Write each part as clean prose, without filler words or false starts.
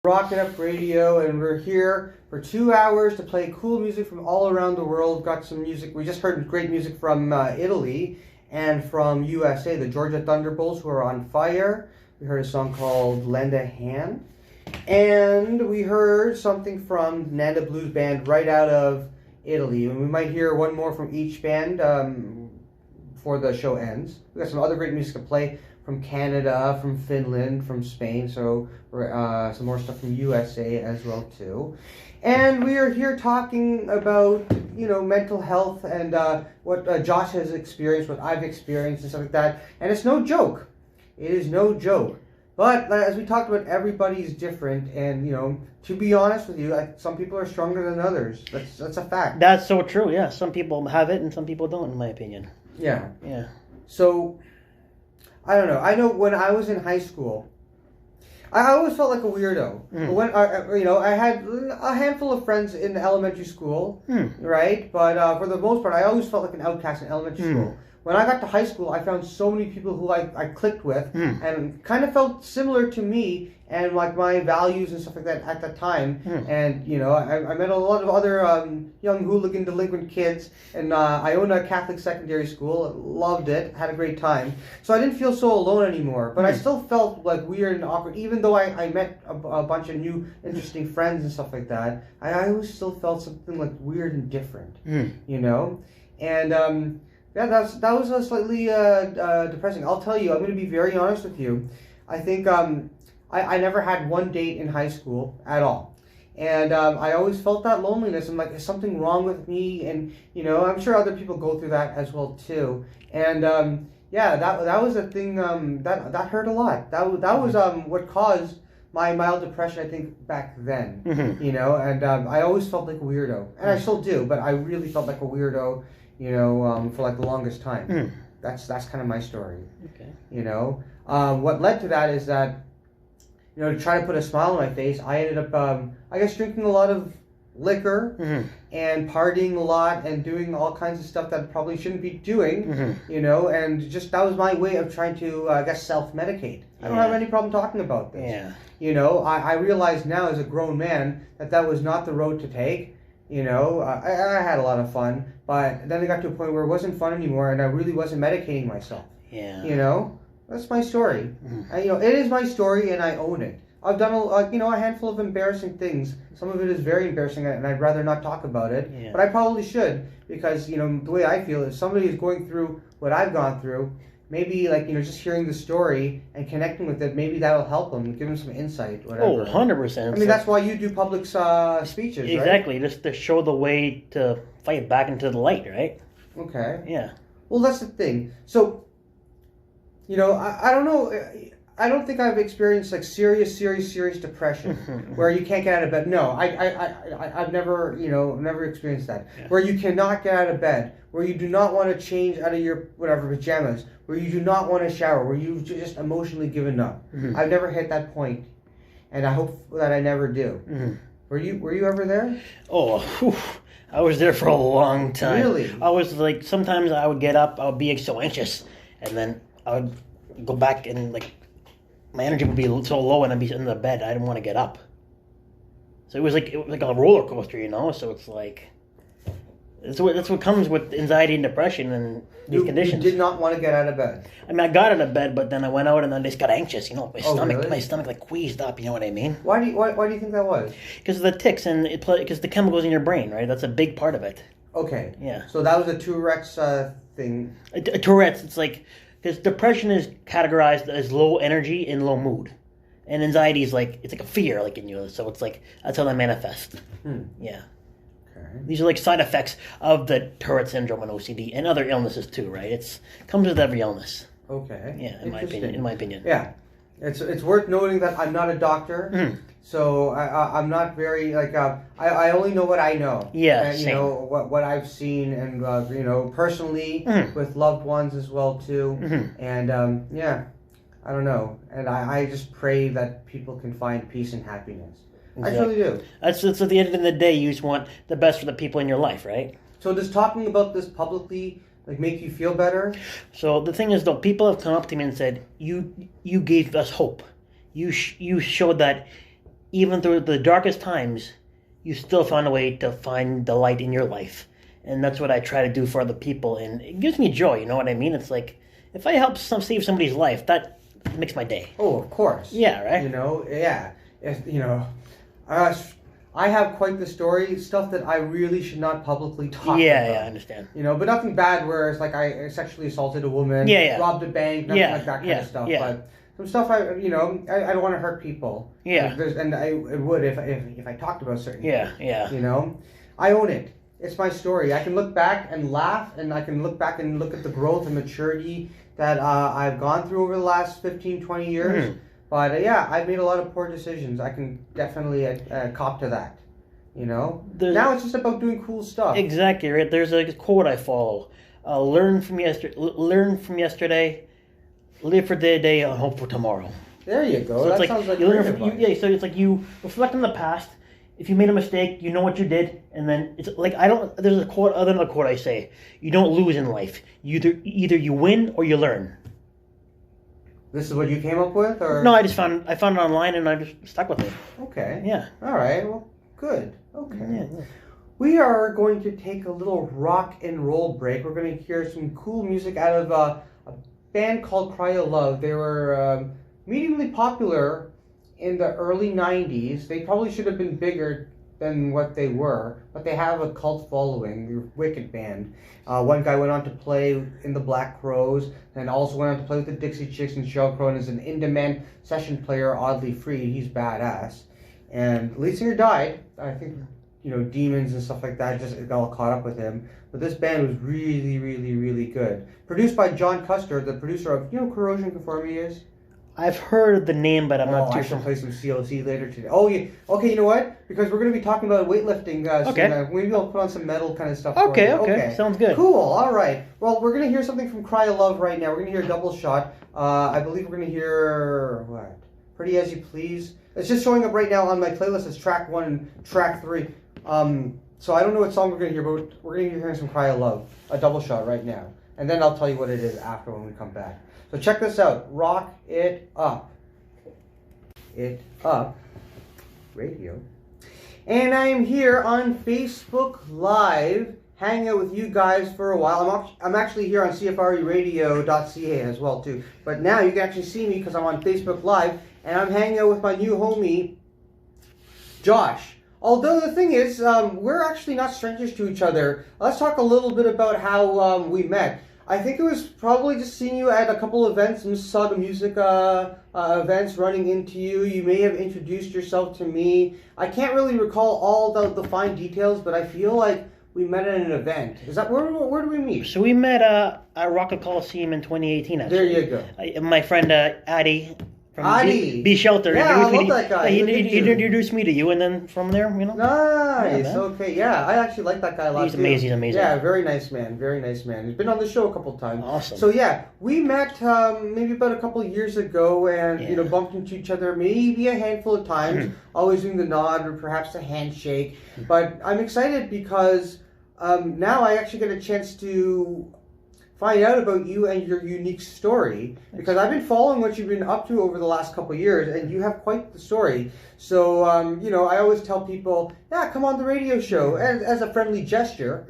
Rock It Up Radio, and we're here for 2 hours to play cool music from all around the world. Got some music. We just heard great music from Italy and from USA, the Georgia Thunderbolts, who are on fire. We heard a song called Lend a Hand. And we heard something from Nanda Blues Band right out of Italy. And we might hear one more from each band before the show ends. We got some other great music to play from Canada, from Finland, from Spain, so some more stuff from USA as well too. And we are here talking about, mental health and what Josh has experienced, what I've experienced and stuff like that. And it's no joke. It is no joke. But as we talked about, everybody's different, and to be honest with you, some people are stronger than others. That's a fact. That's so true. Yeah, some people have it and some people don't, in my opinion. Yeah. Yeah. So I don't know. I know when I was in high school, I always felt like a weirdo. Mm. When I had a handful of friends in elementary school, right? But for the most part, I always felt like an outcast in elementary school. When I got to high school, I found so many people who I clicked with and kind of felt similar to me and like my values and stuff like that at the time. And I met a lot of other young hooligan delinquent kids, and I owned a Catholic secondary school. Loved it, had a great time. So I didn't feel so alone anymore. But I still felt like weird and awkward, even though I met a bunch of new interesting friends and stuff like that. I always still felt something like weird and different, And yeah, that was slightly depressing. I'll tell you, I'm going to be very honest with you. I think I never had one date in high school at all. And I always felt that loneliness. I'm like, is something wrong with me? And, I'm sure other people go through that as well, too. And, that was a thing that hurt a lot. That was what caused my mild depression, I think, back then. And I always felt like a weirdo. And I still do, but I really felt like a weirdo, for like the longest time. That's kind of my story. Okay. What led to that is that, to try to put a smile on my face, I ended up, drinking a lot of liquor and partying a lot and doing all kinds of stuff that I probably shouldn't be doing, and just that was my way of trying to, self-medicate. I don't have any problem talking about this. Yeah. I realize now as a grown man that was not the road to take. I had a lot of fun, but then it got to a point where it wasn't fun anymore, and I really wasn't medicating myself. Yeah. That's my story. It is my story, and I own it. I've done a handful of embarrassing things. Some of it is very embarrassing, and I'd rather not talk about it. Yeah. But I probably should, because the way I feel is somebody is going through what I've gone through. Maybe just hearing the story and connecting with it, maybe that'll help them, give them some insight, whatever. Oh, 100%. I mean, that's why you do public speeches, exactly, right? just to show the way to fight back into the light, right? Okay. Yeah. Well, that's the thing. So, I don't know. I don't think I've experienced like serious depression where you can't get out of bed. No, I've never, never experienced that. Yeah. Where you cannot get out of bed, where you do not want to change out of your pajamas, where you do not want to shower, where you've just emotionally given up. I've never hit that point, and I hope that I never do. Were you ever there? Oh, whew. I was there for a long time. Really? I was like, sometimes I would get up, I would be so anxious, and then I would go back and my energy would be so low, and I'd be in the bed. I didn't want to get up. So it was like a roller coaster, So it's like that's what comes with anxiety and depression and these conditions. You did not want to get out of bed. I mean, I got out of bed, but then I went out and I just got anxious. My really? stomach like wheezed up. You know what I mean? Why do you think that was? Because of the tics and because the chemicals in your brain, right? That's a big part of it. Okay. Yeah. So that was a Tourette's thing. Tourette's. It's like. Because depression is categorized as low energy and low mood. And anxiety is it's like a fear in you. So it's that's how they manifest. Yeah. Okay. These are side effects of the Tourette Syndrome and OCD and other illnesses too, right? It comes with every illness. Okay. Yeah, in my opinion. Yeah. It's worth noting that I'm not a doctor, so I'm not very I only know what I know. Yeah, and, same. What I've seen and personally with loved ones as well too, and I don't know, and I just pray that people can find peace and happiness. Exactly. I really do. That's at the end of the day, you just want the best for the people in your life, right? So does talking about this publicly make you feel better? So the thing is, though, people have come up to me and said, "You gave us hope. You showed that even through the darkest times, you still found a way to find the light in your life. And that's what I try to do for other people. And it gives me joy, you know what I mean? It's like, if I help save somebody's life, that makes my day. Oh, of course. Yeah, right? You know, yeah. I have quite the story, stuff that I really should not publicly talk about. Yeah, I understand. You know, but nothing bad where it's like I sexually assaulted a woman, robbed a bank, nothing like that kind of stuff. Yeah. But some stuff I don't want to hurt people. Yeah. And I would if I talked about certain things. Yeah. You know, I own it. It's my story. I can look back and laugh, and I can look back and look at the growth and maturity that I've gone through over the last 15, 20 years. Mm-hmm. But I've made a lot of poor decisions. I can definitely cop to that. You know? Now it's just about doing cool stuff. Exactly, right? There's a quote I follow. Learn from yesterday, live for the day, and hope for tomorrow. There you go. So that like, sounds like you great learn from, advice. so it's like you reflect on the past. If you made a mistake, you know what you did, and then it's like there's a quote, other than a quote I say, you don't lose in life. Either you win or you learn. This is what you came up with, or no? I found it online and I just stuck with it. Okay. Yeah. All right. Well, good. Okay. Yeah. We are going to take a little rock and roll break. We're going to hear some cool music out of a band called Cry of Love. They were mediumly popular in the early 90s. They probably should have been bigger than what they were, but they have a cult following. They're a wicked band. One guy went on to play in the Black Crowes and also went on to play with the Dixie Chicks and Sheryl Crow, and is an in-demand session player, Oddly Free. He's badass. And the lead singer died. I think, demons and stuff like that just got all caught up with him. But this band was really, really, really good. Produced by John Custer, the producer of, Corrosion Conformity is? I've heard the name, but I'm not too I should sure. play some CLC later today. Oh, yeah. Okay, you know what? Because we're going to be talking about weightlifting soon. Maybe I'll put on some metal kind of stuff for you. Okay. Sounds good. Cool. All right. Well, we're going to hear something from Cry of Love right now. We're going to hear a double shot. I believe we're going to hear, what? Pretty As You Please. It's just showing up right now on my playlist as track 1 and track 3. So I don't know what song we're going to hear, but we're going to hear some Cry of Love. A double shot right now. And then I'll tell you what it is after when we come back. So check this out. Rock It Up. It Up Radio. And I am here on Facebook Live, hanging out with you guys for a while. I'm actually here on CFREradio.ca as well too. But now you can actually see me because I'm on Facebook Live, and I'm hanging out with my new homie, Josh. Although the thing is, we're actually not strangers to each other. Let's talk a little bit about how we met. I think it was probably just seeing you at a couple events, Mississauga music events, running into you. You may have introduced yourself to me. I can't really recall all the fine details, but I feel like we met at an event. Is that where do we meet? So we met at Rocket Coliseum in 2018. Actually. There you go. My friend Addy from Addy. B Shelter. Yeah, I love that guy. He introduced me to you, and then from there, Nice. Yeah, okay. Yeah, I actually like that guy a lot. He's amazing. Yeah, very nice man. Very nice man. He's been on the show a couple times. Awesome. So yeah, we met maybe about a couple of years ago, and bumped into each other maybe a handful of times. Always doing the nod or perhaps a handshake. But I'm excited because now I actually get a chance to find out about you and your unique story, because I've been following what you've been up to over the last couple of years, and you have quite the story. So, I always tell people, come on the radio show as a friendly gesture.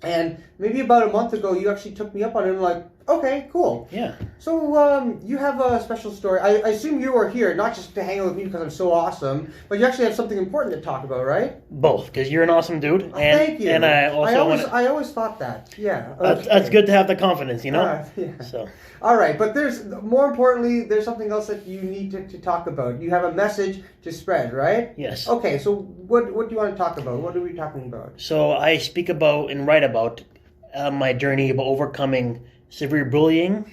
And maybe about a month ago, you actually took me up on it and like, okay, cool. Yeah. So, you have a special story. I assume you are here not just to hang out with me because I'm so awesome, but you actually have something important to talk about, right? Both, because you're an awesome dude. And, thank you. And I always thought that. Yeah. That's good to have the confidence, Yeah. So. All right, but more importantly, there's something else that you need to talk about. You have a message to spread, right? Yes. Okay, so what do you want to talk about? What are we talking about? So I speak about and write about my journey of overcoming severe bullying,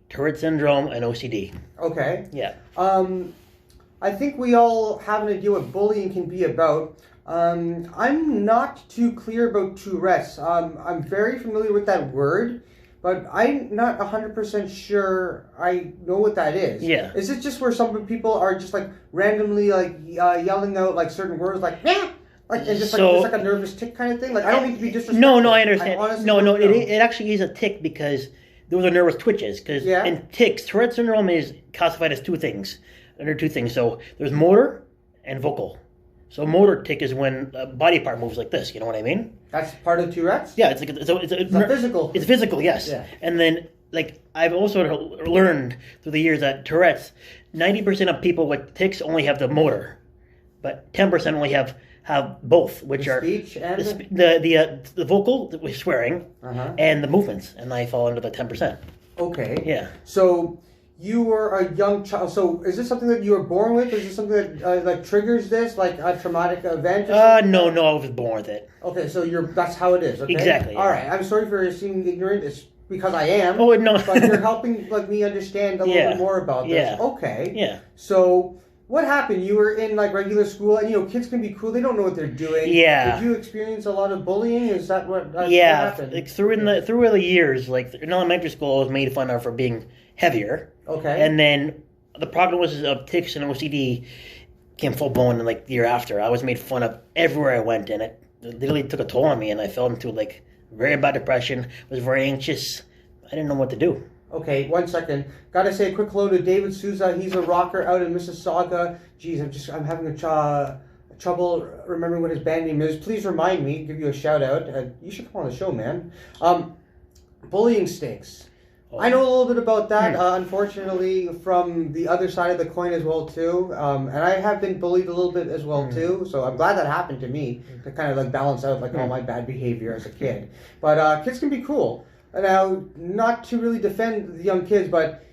Tourette Syndrome, and OCD. Okay. Yeah. I think we all have an idea what bullying can be about. I'm not too clear about Tourette's. I'm very familiar with that word, but I'm not 100% sure I know what that is. Yeah. Is it just where some people are just like randomly like yelling out like certain words like yeah? It's like a nervous tick kind of thing? Like, I don't mean to be disrespectful. No, I understand. It actually is a tick because those are nervous twitches. Because in ticks, Tourette syndrome is classified as two things. So there's motor and vocal. So motor tic is when a body part moves like this. You know what I mean? That's part of Tourette's? Yeah, it's like it's a physical. It's physical, yes. Yeah. And then like I've also learned through the years that Tourette's, 90% of people with tics only have the motor, but 10% only have both, which are speech and the vocal that we're swearing uh-huh. and the movements, and I fall under the 10%. Okay. Yeah. So you were a young child. So is this something that you were born with? Or is this something that like triggers this, like a traumatic event? No, I was born with it. Okay, so that's how it is. Okay. Exactly. All right. I'm sorry for seeming ignorant. It's because I am. Oh no. But you're helping like me understand a little bit more about this. Yeah. Okay. Yeah. So what happened? You were in like regular school, and kids can be cruel. They don't know what they're doing. Yeah. Did you experience a lot of bullying? Is that what? What happened? Like through the years, like in elementary school, I was made fun of for being heavier. Okay. And then the prognosis of tics and OCD came full blown in like the year after. I was made fun of everywhere I went, and it literally took a toll on me. And I fell into like very bad depression. Was very anxious. I didn't know what to do. Okay, 1 second. Gotta say a quick hello to David Souza. He's a rocker out in Mississauga. Jeez, I'm having trouble remembering what his band name is. Please remind me. Give you a shout out. You should come on the show, man. Bullying stinks. Oh. I know a little bit about that. Unfortunately, from the other side of the coin as well too. And I have been bullied a little bit as well too. So I'm glad that happened to me to kind of like balance out like all my bad behavior as a kid. But kids can be cruel. Now, not to really defend the young kids, but,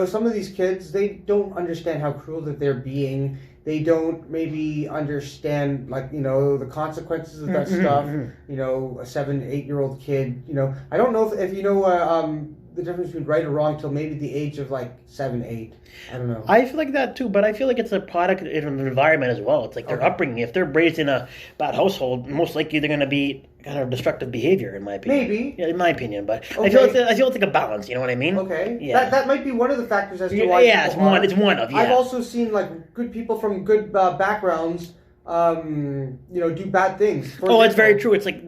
some of these kids, they don't understand how cruel that they're being. They don't maybe understand, like, the consequences of that stuff. A 7, 8-year-old kid, I don't know if you know the difference between right or wrong till maybe the age of, like, 7, 8. I don't know. I feel like that, too, but I feel like it's a product of the environment as well. It's like their upbringing. If they're raised in a bad household, most likely they're going to be kind of destructive behavior, in my opinion. Maybe. Yeah, in my opinion, but Okay. I feel it's like a balance, you know what I mean? Okay. Yeah. That might be one of the factors as to why it's one of, yeah. I've also seen, like, good people from good backgrounds, do bad things. It's very true. It's like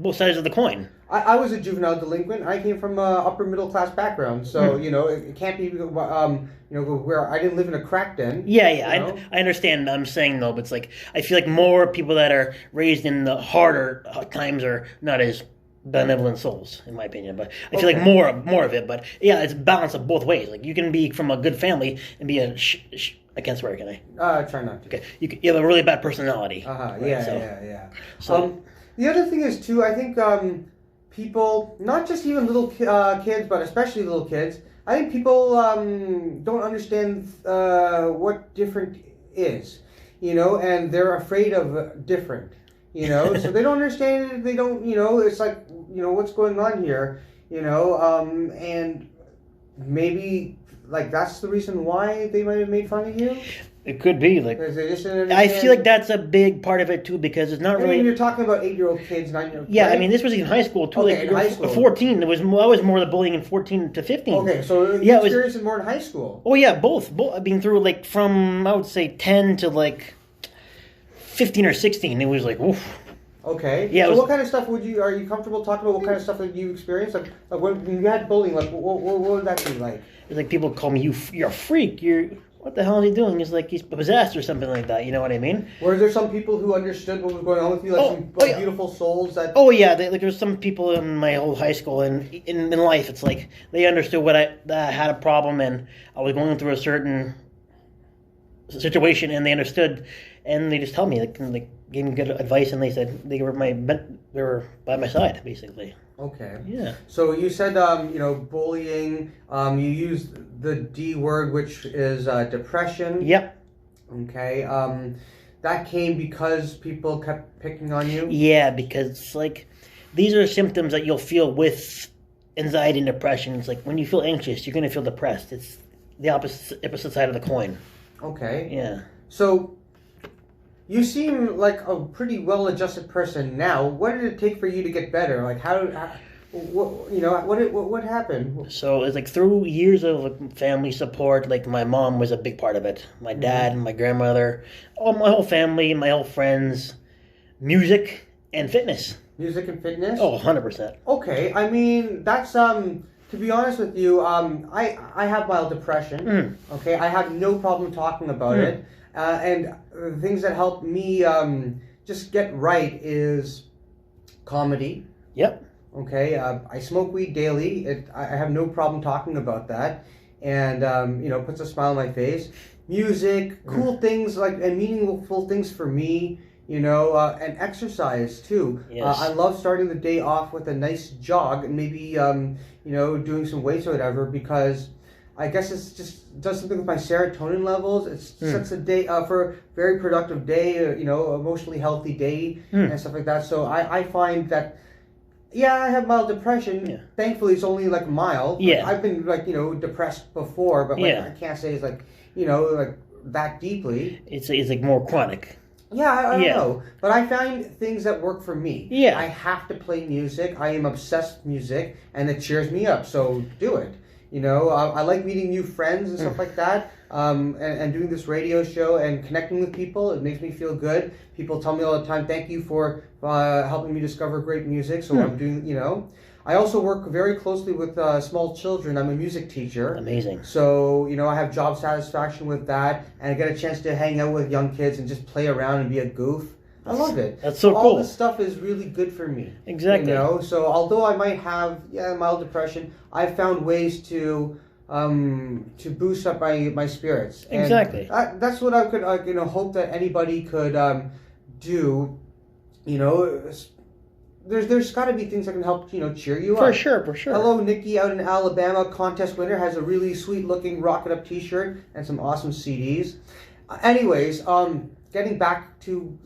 both sides of the coin. I was a juvenile delinquent. I came from an upper middle class background, so it can't be where I didn't live in a crack den. Yeah. I understand. I'm saying though, but it's like I feel like more people that are raised in the harder times are not as benevolent souls, in my opinion. But I feel like more of it. But yeah, it's a balance of both ways. Like you can be from a good family and be a I can't swear, can I? Try not to. Okay, you have a really bad personality. Right? Yeah. So the other thing is too, I think people, not just even little kids, but especially little kids, I think people don't understand what different is, and they're afraid of different, so they don't understand it. They don't, it's like, what's going on here, and maybe. Like, that's the reason why they might have made fun of you? It could be. Like, because they just didn't I feel like that's a big part of it, too, because it's not really... I mean, you're talking about 8-year-old kids, 9-year-old kids. Yeah, right? I mean, this was in high school, too. Okay, in high school. 14. I was more the bullying in 14 to 15. Okay, so you experienced it more in high school. Oh, yeah, both. I mean, through, like, from, I would say, 10 to, like, 15 or 16. It was like, oof. Okay. Yeah. So what kind of stuff are you comfortable talking about? What kind of stuff that you experienced? Like when you had bullying, like what would that be like? It's like people call me you're a freak. What the hell is he doing? It's like he's possessed or something like that. You know what I mean? Were there some people who understood what was going on with you? Like beautiful souls that... Oh yeah, there's some people in my whole high school and in life. It's like they understood that I had a problem and I was going through a certain situation, and they understood, and they just tell me like gave me good advice, and they said they were by my side basically. Okay. Yeah. So you said bullying. You used the D word, which is depression. Yep. Okay. That came because people kept picking on you? Yeah, because like these are symptoms that you'll feel with anxiety and depression. It's like when you feel anxious, you're going to feel depressed. It's the opposite side of the coin. Okay. Yeah. So you seem like a pretty well-adjusted person now. What did it take for you to get better? Like what happened? So it's like through years of family support. Like my mom was a big part of it. My dad, my grandmother, my whole family, my whole friends, music and fitness. Music and fitness? Oh, 100%. Okay, I mean that's to be honest with you, I have mild depression. Okay, I have no problem talking about it. And the things that help me just get right is comedy. Yep. Okay, I smoke weed daily. I have no problem talking about that, and puts a smile on my face. Music, cool things and meaningful things for me. And exercise too. Yes. I love starting the day off with a nice jog and maybe doing some weights or whatever, because I guess it's just does something with my serotonin levels. It sets a day for a very productive day, emotionally healthy day and stuff like that. So I find that, yeah, I have mild depression. Yeah. Thankfully, it's only mild. Yeah. I've been depressed before, but Yeah. I can't say it's that deeply. It's more chronic. Yeah, I don't Yeah. know. But I find things that work for me. Yeah. I have to play music. I am obsessed with music, and it cheers me up, so do it. I like meeting new friends and stuff like that, and doing this radio show and connecting with people. It makes me feel good. People tell me all the time, thank you for helping me discover great music, so I'm doing, I also work very closely with small children. I'm a music teacher. Amazing. So, I have job satisfaction with that, and I get a chance to hang out with young kids and just play around and be a goof. I love it. That's so all cool. All this stuff is really good for me. Exactly. So although I might have mild depression, I've found ways to boost up my spirits. And Exactly. that's what I could hope that anybody could do. There's got to be things that can help cheer you up. For sure. Hello, Nikki out in Alabama, contest winner, has a really sweet looking Rocket Up T-shirt and some awesome CDs. Anyways, getting back to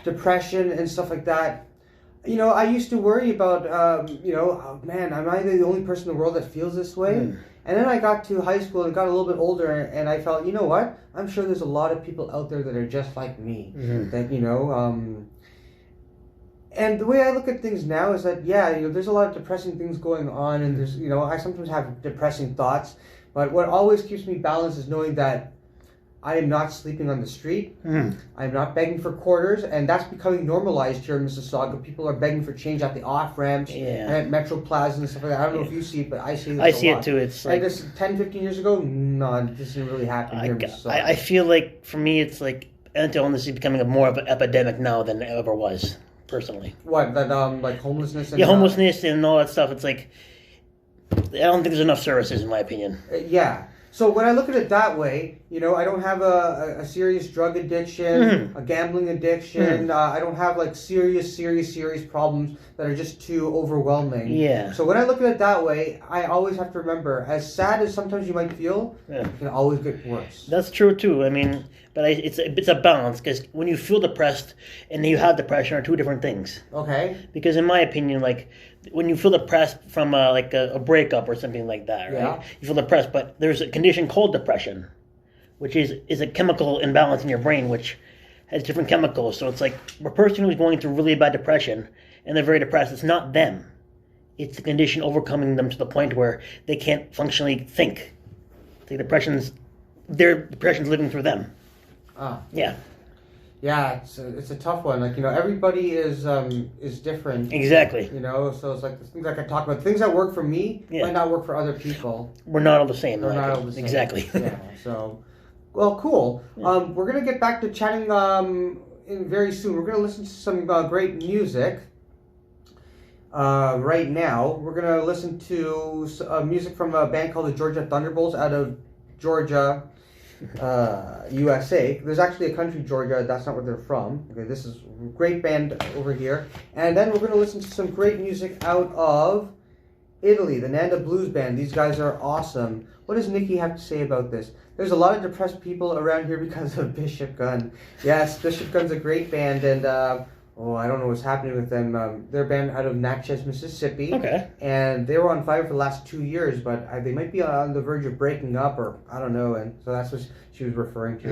depression and stuff like that. I used to worry about oh man, am I the only person in the world that feels this way? And then I got to high school and got a little bit older, and I felt, what? I'm sure there's a lot of people out there that are just like me. That and the way I look at things now is that, there's a lot of depressing things going on, and there's, I sometimes have depressing thoughts, but what always keeps me balanced is knowing that I am not sleeping on the street. I'm not begging for quarters, and that's becoming normalized here in Mississauga. People are begging for change at the off-ramps and at Metro Plaza and stuff like that. I don't know if you see it, but I see this I a see lot. it too. It's like this 10, 15 years ago, no, this didn't really happen here in Mississauga. I feel like, for me, it's like mental illness is becoming more of an epidemic now than it ever was. Personally, what that homelessness and homelessness and all that stuff. It's like, I don't think there's enough services, in my opinion. So when I look at it that way, I don't have a serious drug addiction, a gambling addiction. I don't have serious problems that are just too overwhelming. Yeah. So when I look at it that way, I always have to remember, as sad as sometimes you might feel, it can always get worse. That's true too. I mean, but it's a balance, because when you feel depressed and you have depression are two different things. Okay. Because in my opinion, when you feel depressed from a breakup or something like that, right? Yeah. You feel depressed, but there's a condition called depression, which is a chemical imbalance in your brain, which has different chemicals. So it's like a person who's going through really bad depression and they're very depressed, it's not them. It's the condition overcoming them to the point where they can't functionally think. Their depression's living through them. Yeah. Yeah, it's a tough one. Everybody is different. Exactly. So it's like the things I can talk about. Things that work for me might not work for other people. We're not all the same. We're not all the same. Exactly. Yeah. So, well, cool. Yeah. We're gonna get back to chatting very soon. We're gonna listen to some great music. Right now, we're gonna listen to music from a band called the Georgia Thunderbolts out of Georgia. USA. There's actually a country, Georgia. That's not where they're from. Okay, this is a great band over here. And then we're going to listen to some great music out of Italy, the Nanda Blues Band. These guys are awesome. What does Nikki have to say about this? There's a lot of depressed people around here because of Bishop Gunn. Yes, Bishop Gunn's a great band, and I don't know what's happening with them. They're a band out of Natchez, Mississippi. Okay. And they were on fire for the last 2 years, but they might be on the verge of breaking up, or I don't know. And so that's what she was referring to.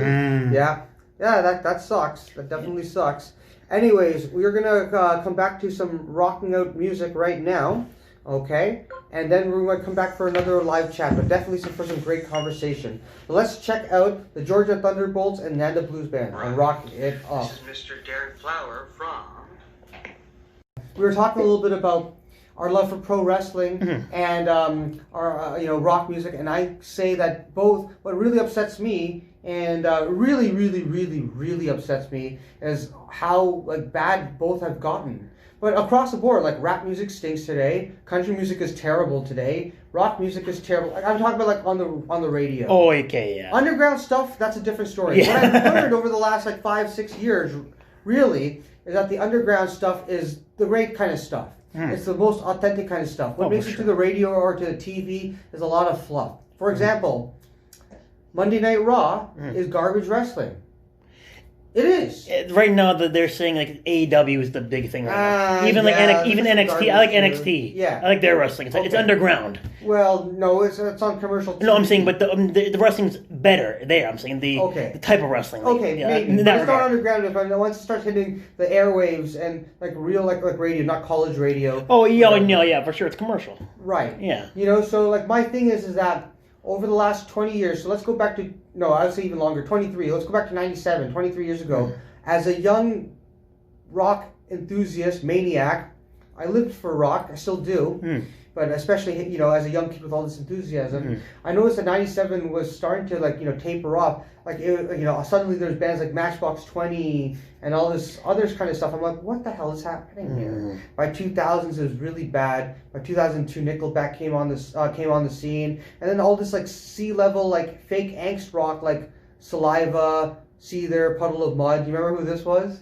Yeah, that sucks. That definitely sucks. Anyways, we're gonna come back to some rocking out music right now. Okay, and then we're going to come back for another live chat, but definitely for some great conversation. But let's check out the Georgia Thunderbolts and Nanda Blues Band and rock it up. This is Mr. Derek Flower from... We were talking a little bit about our love for pro wrestling and our rock music, and I say that both. What really upsets me and really upsets me is how bad both have gotten. But across the board, rap music stinks today. Country music is terrible today. Rock music is terrible. I'm talking about on the radio. Oh, okay, yeah. Underground stuff, that's a different story. Yeah. What I've learned over the last 5-6 years, really, is that the underground stuff is the great kind of stuff. It's the most authentic kind of stuff. What makes it to the radio or to the TV is a lot of fluff. For example, Monday Night Raw is garbage wrestling. It is. Right now, they're saying AEW is the big thing right now. Even even NXT. I like NXT. Yeah. I like their wrestling. It's underground. Well, no, it's on commercial TV. No, I'm saying, but the wrestling's better there. I'm saying the type of wrestling. Maybe. But it's not underground. Once it starts hitting the airwaves and real radio, not college radio. Oh yeah, for sure. It's commercial. Right. Yeah. So my thing is that over the last 20 years, so let's go back to, I would say even longer, 23. Let's go back to 97, 23 years ago. As a young rock enthusiast, maniac, I lived for rock, I still do. But especially, as a young kid with all this enthusiasm, I noticed that 97 was starting to, taper off. Suddenly there's bands like Matchbox 20 and all this other kind of stuff. I'm like, what the hell is happening here? By 2000s, it was really bad. By 2002, Nickelback came on the scene. And then all this, sea-level, fake angst rock, Saliva, Seether, Puddle of Mud. Do you remember who this was?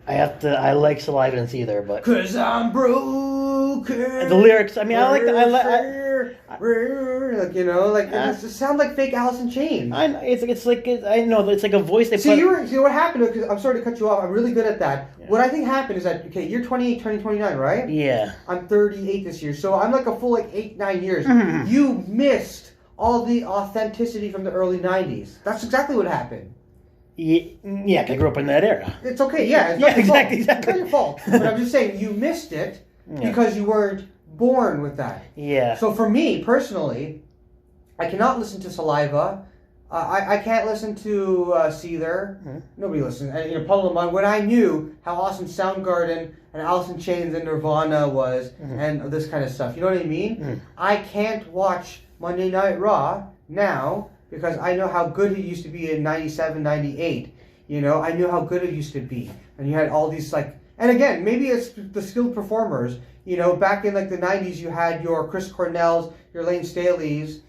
I like Saliva and Seether, but 'Cause I'm broken. The lyrics, I like it sounds like fake Alice in Chains. I know, it's like a voice they put. See what happened? Because I'm sorry to cut you off. I'm really good at that. Yeah. What I think happened is that you're 28, turning 29, right? Yeah. I'm 38 this year, so I'm a full 8-9 years. You missed all the authenticity from the early 90s. That's exactly what happened. Yeah, 'cause I grew up in that era. It's okay. Yeah. It's not your exactly. Fault. It's not your fault. But I'm just saying you missed it. Because you weren't born with that. Yeah. So for me, personally, I cannot listen to Saliva. I can't listen to Seether. Nobody listens. And, Puddle of Mud. When I knew how awesome Soundgarden and Alice in Chains and Nirvana was and this kind of stuff. You know what I mean? I can't watch Monday Night Raw now because I know how good it used to be in 97, 98. I knew how good it used to be. And you had all these and again, maybe it's the skilled performers. Back in the 90s, you had your Chris Cornells, your Lane Staleys.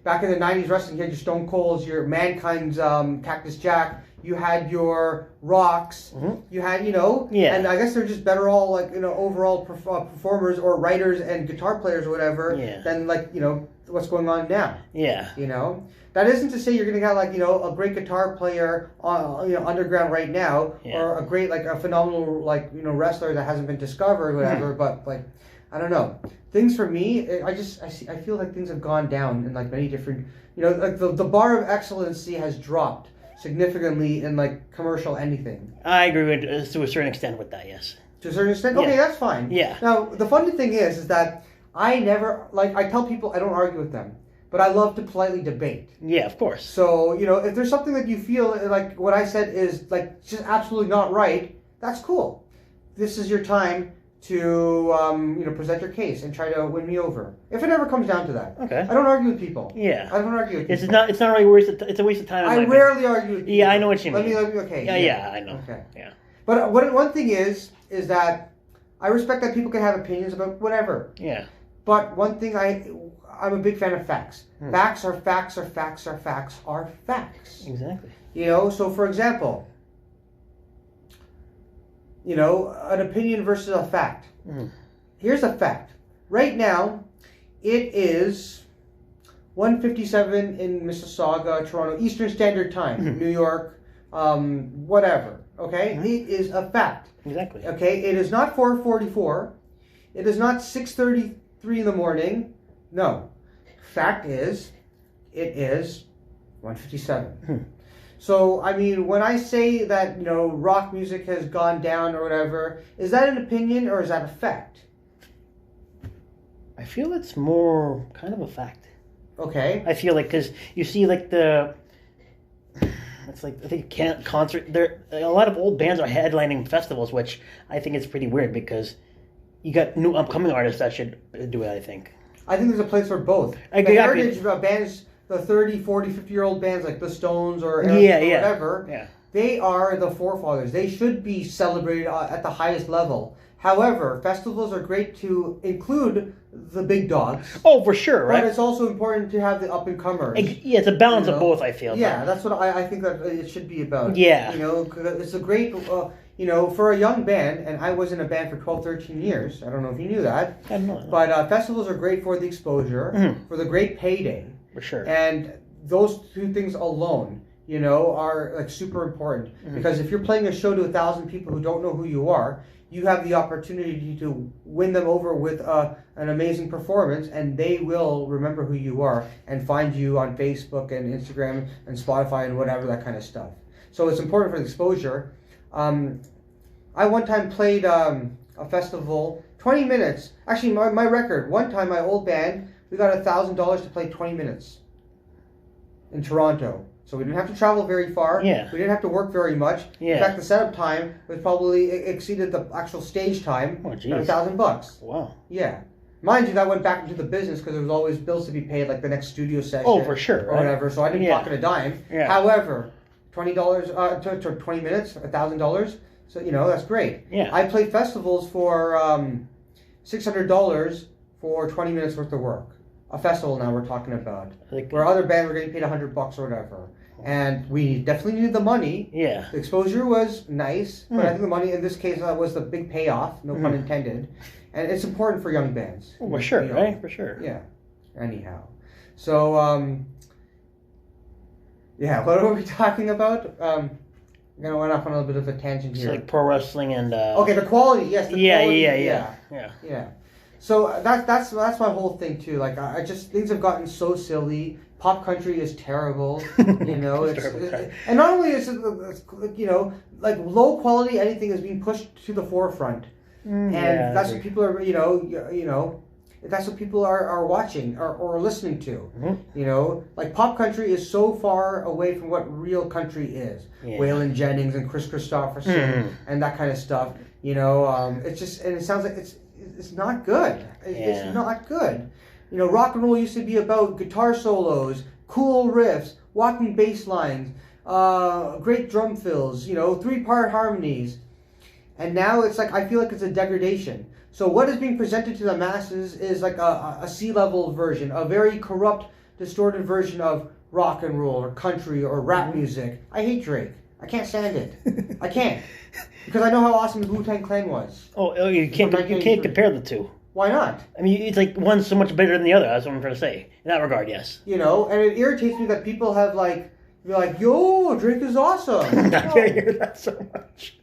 Back in the 90s wrestling, you had your Stone Colds, your Mankind's Cactus Jack. You had your Rocks. You had, and I guess they're just better all overall performers or writers and guitar players or whatever than what's going on now. Yeah. That isn't to say you're going to have a great guitar player on underground right now or a great a phenomenal wrestler that hasn't been discovered or whatever. But I don't know. Things for me, I feel like things have gone down in many different the bar of excellency has dropped significantly in commercial anything. I agree with to a certain extent with that. Yes. To a certain extent, okay, that's fine. Yeah. Now the funny thing is that I never I tell people I don't argue with them. But I love to politely debate. Yeah, of course. So, if there's something that you feel what I said is just absolutely not right, that's cool. This is your time to present your case and try to win me over. If it ever comes down to that. Okay. I don't argue with people. Yeah. I don't argue with people. It's not really a waste of it's a waste of time. I rarely argue with people. Yeah, I know what you mean. Okay. Yeah, I know. Okay. Yeah. But one thing is that I respect that people can have opinions about whatever. Yeah. But one thing I'm a big fan of facts. Facts are facts are facts are facts are facts. Exactly. So for example, an opinion versus a fact. Here's a fact. Right now, it is 1:57 in Mississauga, Toronto, Eastern Standard Time, New York, whatever. Okay? It is a fact. Exactly. Okay? It is not 4:44. It is not 6:33 in the morning. No. Fact is, it is 1:57. So, when I say that, rock music has gone down or whatever, is that an opinion or is that a fact? I feel it's more kind of a fact. Okay. I feel because you see it's I think concert, there a lot of old bands are headlining festivals, which I think is pretty weird because you got new upcoming artists that should do it, I think. I think there's a place for both. Exactly. The heritage bands, the 30, 40, 50-year-old bands like the Stones or or whatever, they are the forefathers. They should be celebrated at the highest level. However, festivals are great to include the big dogs. Oh, for sure, right? But it's also important to have the up-and-comers. Yeah, it's a balance of both, I feel. Yeah, that's what I think that it should be about. Yeah. It's a great, for a young band, and I was in a band for 12, 13 years. I don't know if you knew that. I don't know. But festivals are great for the exposure, for the great payday. For sure. And those two things alone, are like super important. Because if you're playing a show to 1,000 people who don't know who you are, you have the opportunity to win them over with an amazing performance, and they will remember who you are and find you on Facebook and Instagram and Spotify and whatever, that kind of stuff. So it's important for the exposure. I one time played a festival, 20 minutes. Actually, my record, one time, my old band, we got $1,000 to play 20 minutes in Toronto. So we didn't have to travel very far. Yeah. We didn't have to work very much. Yeah. In fact, the setup time was probably exceeded the actual stage time. Oh, geez. $1,000. Wow. Yeah. Mind you, that went back into the business because there was always bills to be paid, like the next studio session. Oh, for sure. Or whatever. So I didn't pocket a dime. Yeah. However, $20 to 20 minutes, $1,000. So that's great. Yeah. I played festivals for $600 for 20 minutes worth of work. A festival now we're talking about, where other bands were getting paid $100 or whatever, and we definitely needed the money. Yeah. The exposure was nice, but I think the money in this case was the big payoff, no pun intended, and it's important for young bands. Oh, for sure, right? For sure. Yeah. Anyhow, so what were we talking about? I'm gonna went off on a little bit of a tangent here. It's like pro wrestling and. Okay, the quality. Yes. The quality, Yeah. So that's my whole thing too. Like I just things have gotten so silly. Pop country is terrible. And not only is it like low quality anything is being pushed to the forefront, and that's what people are that's what people are watching or listening to. Like pop country is so far away from what real country is. Waylon Jennings and Chris Christopherson and that kind of stuff. It's just, and it sounds like it's not good. It's not good. Rock and roll used to be about guitar solos, cool riffs, walking bass lines, great drum fills, 3-part harmonies. And now it's like, I feel like it's a degradation. So what is being presented to the masses is like a C-level version, a very corrupt, distorted version of rock and roll or country or rap music. I hate Drake. I can't stand it. I can't. Because I know how awesome the Wu-Tang Clan was. Oh, you can't compare the two. Why not? I mean, it's like one's so much better than the other. That's what I'm trying to say. In that regard, yes. And it irritates me that people have you're like, yo, Drake is awesome. I can't hear that so much.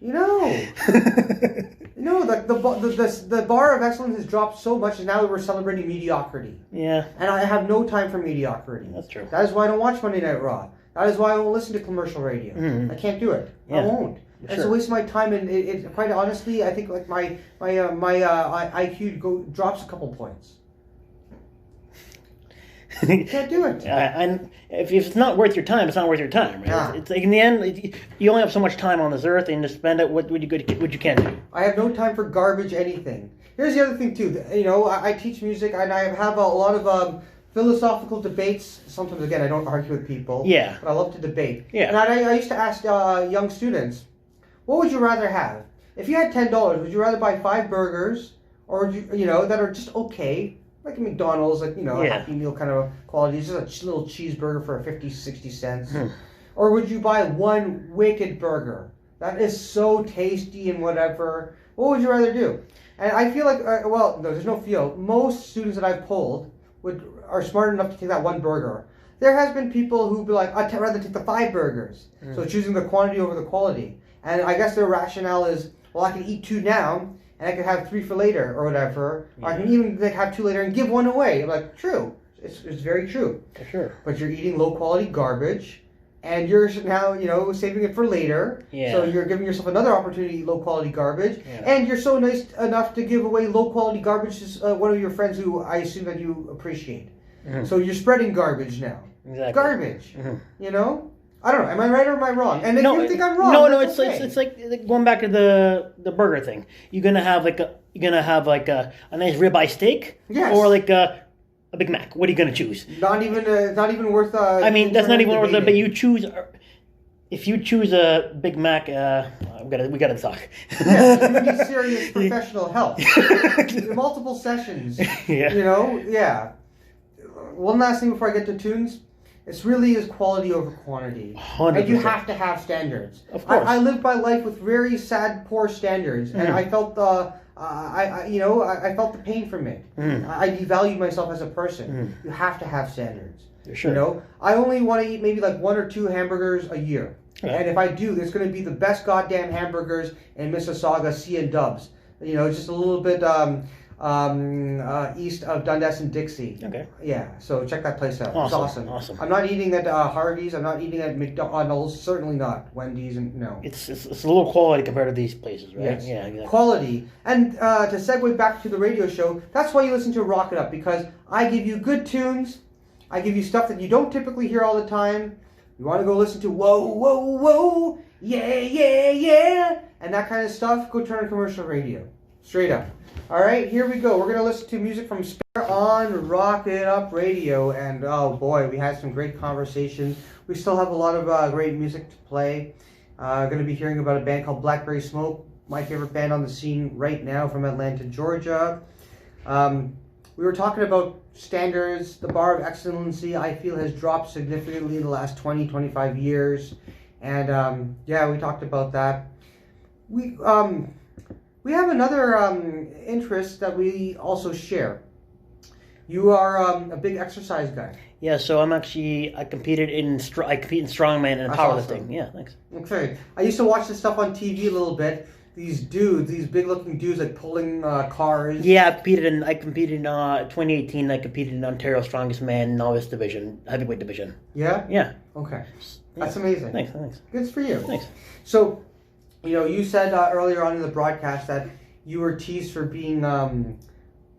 The bar of excellence has dropped so much, and now we're celebrating mediocrity. Yeah. And I have no time for mediocrity. That's true. That is why I don't watch Monday Night Raw. That is why I won't listen to commercial radio. I can't do it. Yeah. I won't. Sure. It's a waste of my time, and it quite honestly, I think like my IQ drops a couple points. You can't do it. And if it's not worth your time, it's not worth your time. Right? Nah. It's like in the end, you only have so much time on this earth, and to spend it what you can do. I have no time for garbage anything. Here's the other thing too. I teach music, and I have a lot of philosophical debates. Sometimes, again, I don't argue with people. Yeah. But I love to debate. Yeah. And I used to ask young students, what would you rather have? If you had $10, would you rather buy 5 burgers, or would you that are just okay? Like a McDonald's, a Happy Meal kind of quality. It's just a little cheeseburger for 50, 60 cents. Or would you buy one wicked burger that is so tasty and whatever? What would you rather do? And I feel like, no, there's no feel. Most students that I've polled are smart enough to take that one burger. There has been people who be like, I'd rather take the 5 burgers. So choosing the quantity over the quality. And I guess their rationale is, well, I can eat 2 now, and I could have 3 for later or whatever. Or I can even have 2 later and give 1 away. I'm like, true. It's very true. For sure. But you're eating low quality garbage, and you're now, saving it for later. Yeah. So you're giving yourself another opportunity to eat low quality garbage. Yeah. And you're so nice enough to give away low quality garbage to one of your friends who I assume that you appreciate. So you're spreading garbage now. Exactly. Garbage. I don't know. Am I right or am I wrong? And if No, you think I'm wrong, no, that's okay. it's like going back to the burger thing. You're gonna have like a nice ribeye steak, Yes. or like a Big Mac. What are you gonna choose? Not even worth. I mean, that's not even worth it. But debating. you choose. If you choose a Big Mac, we gotta talk. Yeah, you need serious professional help. Multiple sessions. Yeah. You know, yeah. One last thing before I get to tunes. It really is quality over quantity. 100%. And you have to have standards. Of course. I lived my life with very sad, poor standards, and I felt I felt the pain from it. I devalued myself as a person. You have to have standards. Sure. You know, I only want to eat maybe like 1 or 2 hamburgers a year. Yeah. And if I do, there's going to be the best goddamn hamburgers in Mississauga, C and Dubs. You know, just a little bit east of Dundas and Dixie. Okay. Yeah, so check that place out. Awesome. It's awesome. Awesome. I'm not eating at Hardee's. I'm not eating at McDonald's. Certainly not Wendy's. And no. It's a little quality compared to these places, right? Yes. Yeah. Exactly. Quality. And to segue back to the radio show, that's why you listen to Rock It Up, because I give you good tunes. I give you stuff that you don't typically hear all the time. You want to go listen to whoa, whoa, whoa, yeah, yeah, yeah, and that kind of stuff, go turn on commercial radio. Straight up. All right, here we go. We're going to listen to music from Spare on Rock It Up Radio. And oh boy, we had some great conversations. We still have a lot of great music to play. Going to be hearing about a band called Blackberry Smoke, my favorite band on the scene right now from Atlanta, Georgia. We were talking about standards. The bar of excellency, I feel, has dropped significantly in the last 20, 25 years. And yeah, we talked about that. We have another interest that we also share. You are a big exercise guy. Yeah, so I compete in strongman and That's powerlifting. awesome. Yeah, thanks. Okay. I used to watch this stuff on TV a little bit. These dudes, these big-looking dudes, like pulling cars. Yeah, I competed in 2018. I competed in Ontario Strongest Man Novice Division, heavyweight division. Yeah? Yeah. Okay. That's amazing. Thanks. Good for you. Thanks. So, you know, you said earlier on in the broadcast that you were teased for being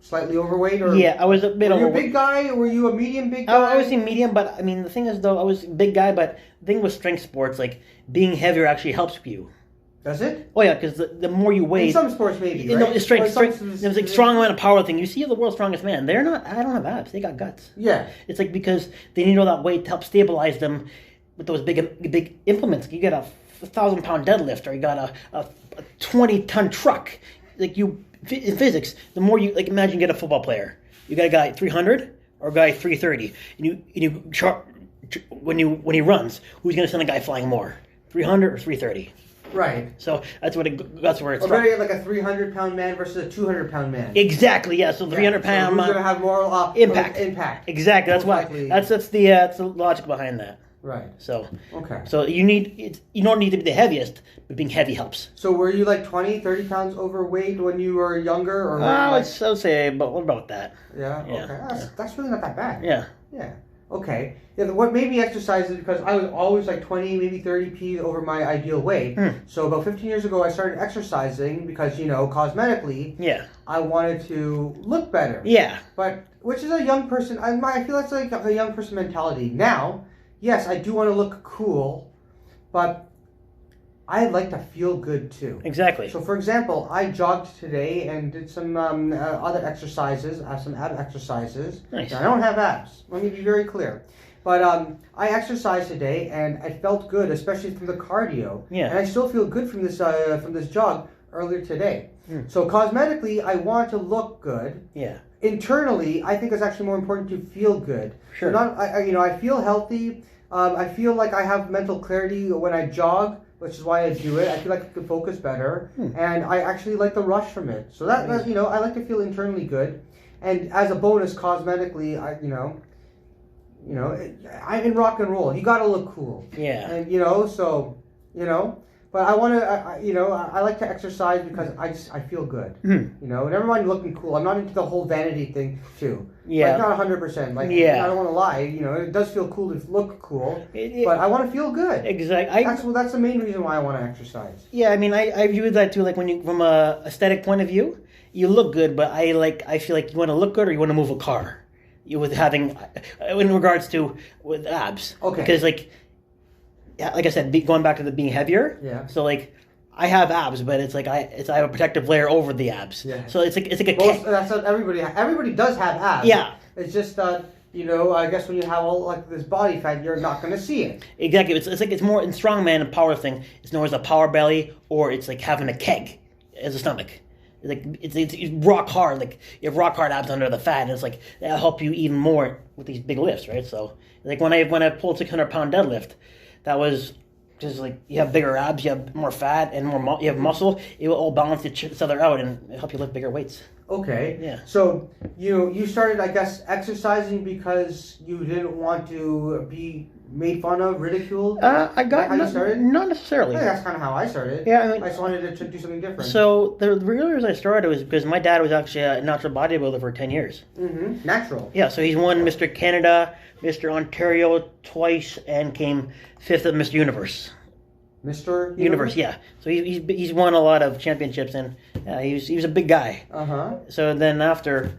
slightly overweight, or Yeah, I was a bit were you a overweight. big guy, or were you a medium big guy? I was in medium, but I mean, the thing is, though, I was a big guy, but the thing with strength sports, like, being heavier actually helps you. Does it? Oh, yeah, because the more you weigh... In some sports, maybe, You right? know, it's strength. Or It was like strongman and powerlifting. You see the world's strongest man. They're not... I don't have abs. They got guts. Yeah. It's like because they need all that weight to help stabilize them with those big implements. You got a 1,000-pound deadlift, or you got a 20-ton truck. Like in physics, the more you imagine you get a football player. You got a guy 300 or a guy 330, and you chart when he runs, who's going to send a guy flying more, 300 or 330? Right. So that's where it's Or from. maybe like a 300-pound man versus a 200-pound man. Exactly. Yeah. So 300-pound. So who's going to have more Impact. Impact. Exactly. That's Most why. likely. That's the logic behind that. Right. So. Okay. So you don't need to be the heaviest, but being heavy helps. So were you like 20, 30 pounds overweight when you were younger, or? I'd say, but what about that? Yeah. Yeah. Okay. That's really not that bad. Yeah. Yeah. Okay. Yeah. What made me exercise is because I was always like 20, maybe 30 p over my ideal weight. So about 15 years ago, I started exercising because, you know, cosmetically, Yeah. I wanted to look better. Yeah. But which is a young person. I feel that's like a young person mentality. Now, yes, I do want to look cool, but I like to feel good too. Exactly. So, for example, I jogged today and did some other exercises, some ab exercises. Nice. Now, I don't have abs. Let me be very clear. But I exercised today, and I felt good, especially from the cardio. Yeah. And I still feel good from this jog earlier today. So, cosmetically, I want to look good. Yeah. Internally, I think it's actually more important to feel good. Sure. So I feel healthy. I feel like I have mental clarity when I jog, which is why I do it. I feel like I can focus better, and I actually like the rush from it. So that I like to feel internally good, and as a bonus, cosmetically, I'm in rock and roll. You gotta look cool. Yeah. And but I want to, I like to exercise because I feel good. Never mind looking cool. I'm not into the whole vanity thing too. Yeah. Like, not 100%. Like, Yeah. I don't want to lie. It does feel cool to look cool, but I want to feel good. Exactly. That's the main reason why I want to exercise. Yeah, I mean, I view that too. Like when you, from a aesthetic point of view, you look good, but I feel like you want to look good or you want to move a car. You with having, in regards to with abs. Okay. Because like, like I said, going back to the being heavier. Yeah. So like, I have abs, but it's like I have a protective layer over the abs. Yeah. So it's like a That's what everybody does have abs. Yeah. It's just that I guess when you have all like this body fat, you're not going to see it. Exactly. It's like it's more in strongman and powerlifting. It's known as a power belly, or it's like having a keg as a stomach. It's like it's rock hard. Like you have rock hard abs under the fat, and it's like that'll help you even more with these big lifts, right? So like when I pulled 600-pound deadlift, that was just like you have bigger abs, you have more fat, and you have muscle. It will all balance each other out and help you lift bigger weights. Okay. Yeah. So you started, I guess, exercising because you didn't want to be made fun of, ridiculed. I got how you started? Not necessarily. I think that's kind of how I started. Yeah, I mean, I just wanted to do something different. So the real reason I started was because my dad was actually a natural bodybuilder for 10 years. Mm-hmm. Natural. Yeah, so he's won Mr. Canada, Mr. Ontario twice, and came 5th at Mr. Universe. Mr. Universe, yeah. So he's won a lot of championships, and he was a big guy. Uh-huh. So then after,